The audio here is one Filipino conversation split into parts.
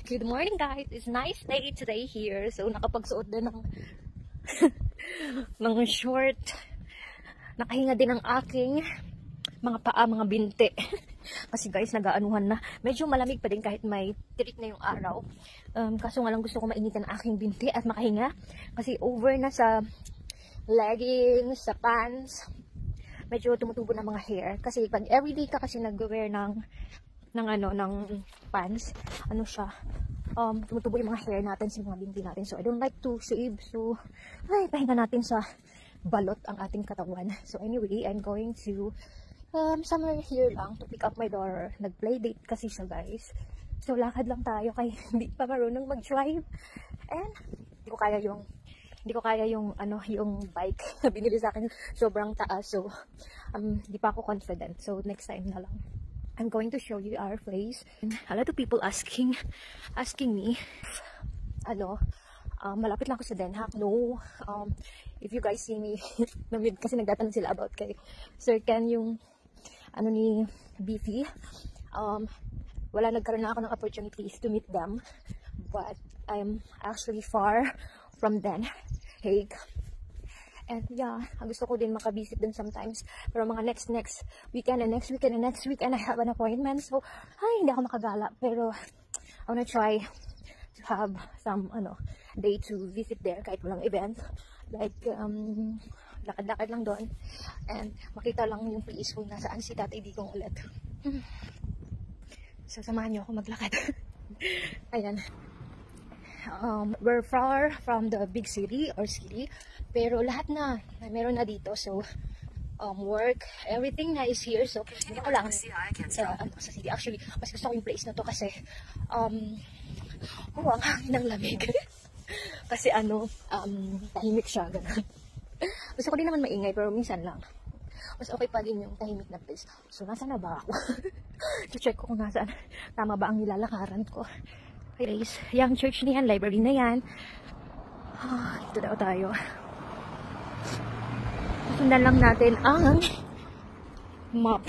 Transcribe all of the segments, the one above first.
Good morning guys! It's nice day today here. So nakapagsuot din ng ng short. Nakahinga din ang aking mga paa, mga binti. Kasi guys, nag-aanuhan na. Medyo malamig pa din kahit may tirik na yung araw. Kaso nga lang gusto ko mainitan ang aking binti at makahinga. Kasi over na sa leggings, sa pants. Medyo tumutubo na mga hair. Kasi pag everyday ka kasi nag-wear ng pants, ano siya, tumutubo yung mga hair natin sa mga binti natin. So I don't like to shave. So ay, pahinga natin sa balot ang ating katawan. So anyway, I'm going to somewhere here lang to pick up my daughter. Nag-play date kasi siya guys. So lakad lang tayo kay hindi pa marunong mag-drive. And hindi ko kaya yung bike na binili sa akin, sobrang taas. So hindi pa ako confident. So next time na lang. I'm going to show you our place. A lot of people asking me, malapit lang ako sa Den Haag. No, if you guys see me, kasi nagtatanong sila about kay Sir Ken, yung ni Beefy. Nagkaroon na ako ng opportunities to meet them, but I'm actually far from Den Haag. And yeah, gusto ko din makabisit din sometimes. Pero mga next weekend and next weekend and next weekend I have an appointment. So, hindi ako makagala. Pero I wanna try to have some day to visit there kahit walang event. Like lakad-lakad lang doon. And makita lang yung place kung nasaan si Tatay Digong ulit. So, samahan niyo ako maglakad. Ayan. We're far from the big city or city. Pero lahat na meron na dito. So, work, everything na is here. So, hindi ko lang sa city. Actually, mas gusto ko yung place na to kasi, ang hangin ng lamig. Kasi tahimik siya, ganun. Gusto ko din naman maingay, pero minsan lang. Mas okay pa din yung tahimik na place. So, nasa na ba ako? Check ko kung nasaan. Tama ba ang nilalakaran ko. Okay, guys, yung church na yan, library na yan. Ito daw tayo. Sundan lang natin ang map.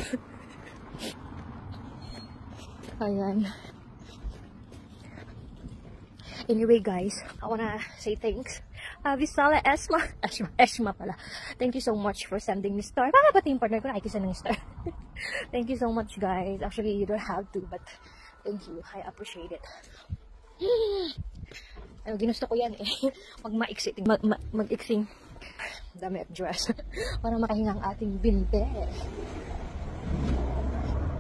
Ayan. Anyway guys, I wanna say thanks. Visala Esma pala. Thank you so much for sending me star. Pati yung partner ko nakikisa ng star. Thank you so much guys. Actually, you don't have to, but thank you. I appreciate it. Ginusto ko yan eh. Mag-iksing dami at dress. Para makahinga ang ating binte.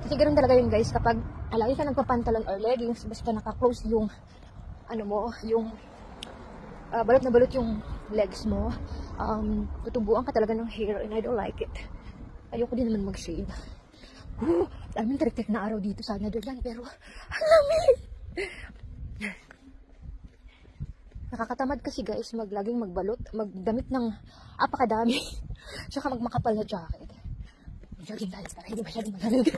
Kasi ganoon talaga yun guys, kapag lagi ka nagpapantalon or leggings, basta naka-close yung yung balot na balot yung legs mo, tutubuan ka talaga ng hair and I don't like it. Ayoko din naman mag-shave. Daming tarik-tarik na araw dito sana doon, pero ang lamig. Nakakatamad kasi guys, laging magbalot, magdamit ng apakadami. Tsaka magmakapal na jacket. Jogging tayo para hindi masyadong malamig.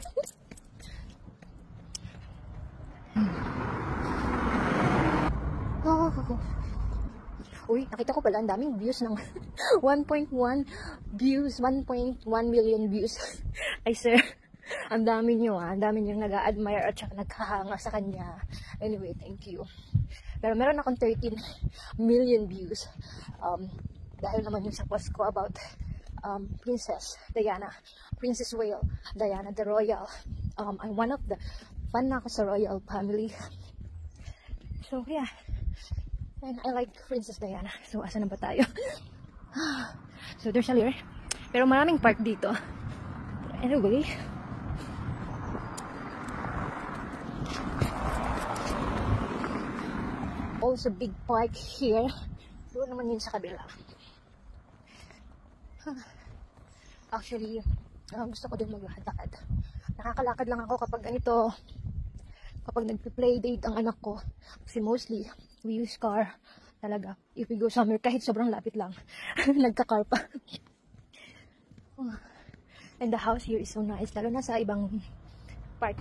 Uy, nakita ko pala ang daming views ng 1.1 million views. Ay sir, ang dami nyo ang dami nyo nag-a-admire at saka nagkahanga sa kanya. Anyway, thank you. Pero meron akong 13 million views. Dahil naman yung sa post ko about Princess Diana, Princess Royal Diana the Royal. I'm one of the fan na ako sa royal family. So yeah, and I like Princess Diana. So asa na ba tayo? So there's a lyre. Pero maraming park dito. Anyway, also big park here. Doon naman yun sa kabila. Actually, gusto ko din maglakad-lakad. Nakakalakad lang ako kapag ganito, kapag nagpi-play date ang anak ko. Kasi mostly we use car talaga if we go somewhere, kahit sobrang lapit lang. Nagka-car pa. And the house here is so nice, lalo na sa ibang part.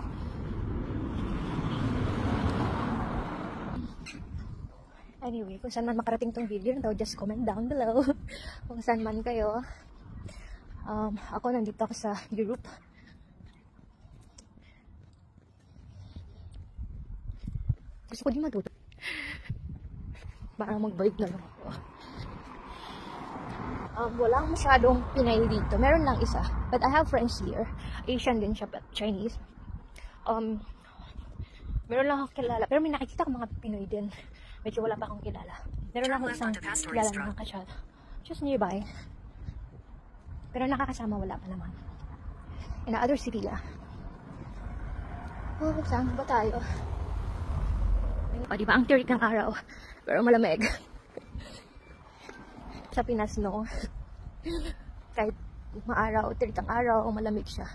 Anyway, kung saan man makarating tong video na to, just comment down below. Kung saan man kayo. Ako nandito ako sa Europe. Gusto ko din matuto. Parang magbalik na lang ako. Walang masyadong Pinay dito. Meron lang isa. But I have friends here. Asian din siya, but Chinese. Meron lang ako kilala. Pero may nakikita ko mga Pinoy din. Medyo wala pa akong kilala. Meron lang ako isang kilala na nakasyal. Just nearby. Pero nakakasama wala pa naman. In other city lang. Oh, saan ba tayo? O, diba ang tirik ng araw? Pero malamig. Sa Pinas, no? Kahit maaraw, tirik ang araw, malamig siya.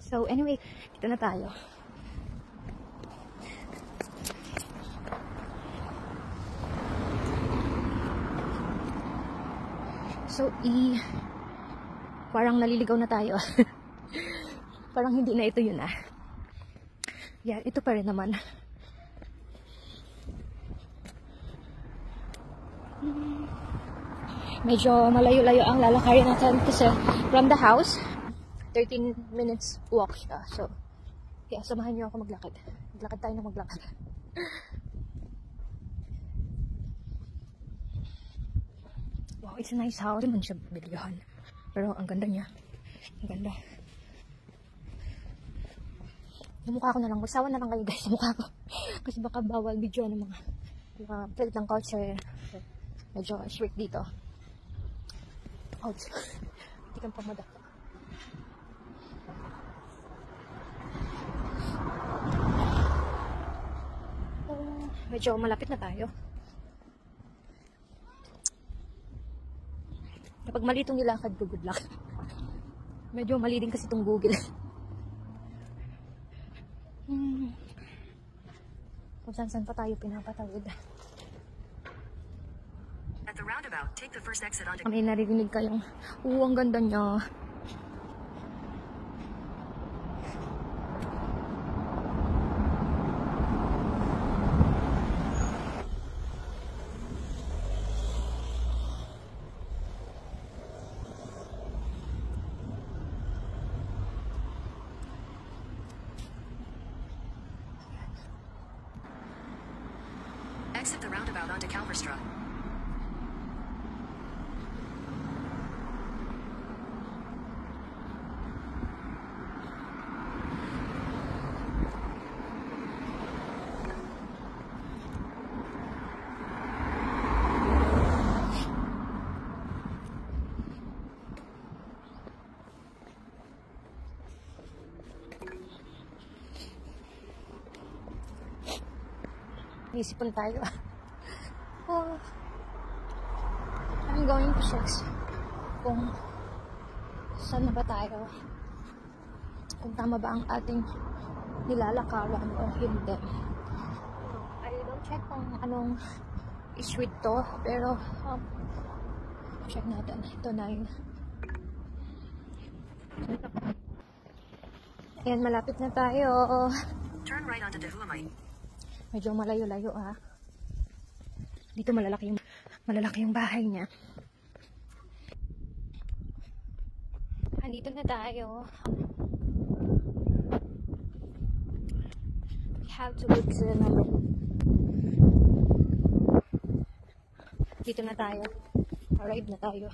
So, anyway, dito na tayo. So, parang naliligaw na tayo. Parang hindi na ito yun ah. Yeah, ito pa rin naman. Medyo malayo-layo ang lalakarin natin kasi from the house, 13 minutes walk siya. So, yeah, samahan niyo ako maglakad. Maglakad tayo na maglakad. Wow, it's a nice house. Hindi man siya bilihan. Pero ang ganda niya. Ang ganda. Yung mukha ko na lang. Magsawa na lang kayo guys sa mukha ko. Kasi baka bawal video ng mga pilit ng culture. Medyo strict dito. Ouch. Hindi kang pamadaka. Medyo malapit na tayo. Kapag mali itong nilakad ko, good luck. Medyo mali din kasi itong Google. Kung saan pa tayo pinapatawid. At the roundabout, take the first exit onto... May narinig kayong, ang ganda niya. Exit the roundabout onto Calverstra. Isipon tayo. Oh. I'm going to check kung saan na ba tayo. Kung tama ba ang ating nilalakaran o hindi. I don't check kung anong street to, pero check natin. Ito na yun. Ayan, malapit na tayo. Turn right onto Dahuamite. Medyo malayo-layo ah. Dito malalaki yung bahay niya. Andito na tayo. We have to look to the number. Dito na tayo. Arrive na tayo.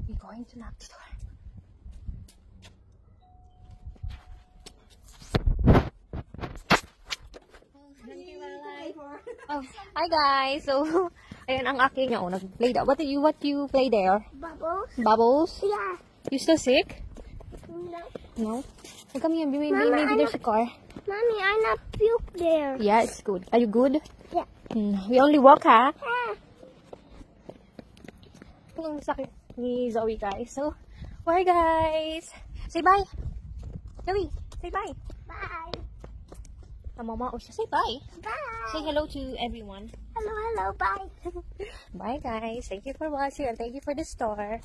We're going to knock the door. Oh, hi guys. So, ayan ang aking nag-play that. What you play there? Bubbles? Bubbles? Yeah. You still sick? No. No? Well, come here. Maybe Mama, there's a car. Mommy, I not puke there. Yeah, it's good. Are you good? Yeah. We only walk, ha? Ah. Ang sakit ni Zoe, guys. So, bye guys. Say bye. Zoe, say bye. Bye. Mama, say bye. Bye. Say hello to everyone. Hello, hello, bye. Bye guys. Thank you for watching and thank you for the store.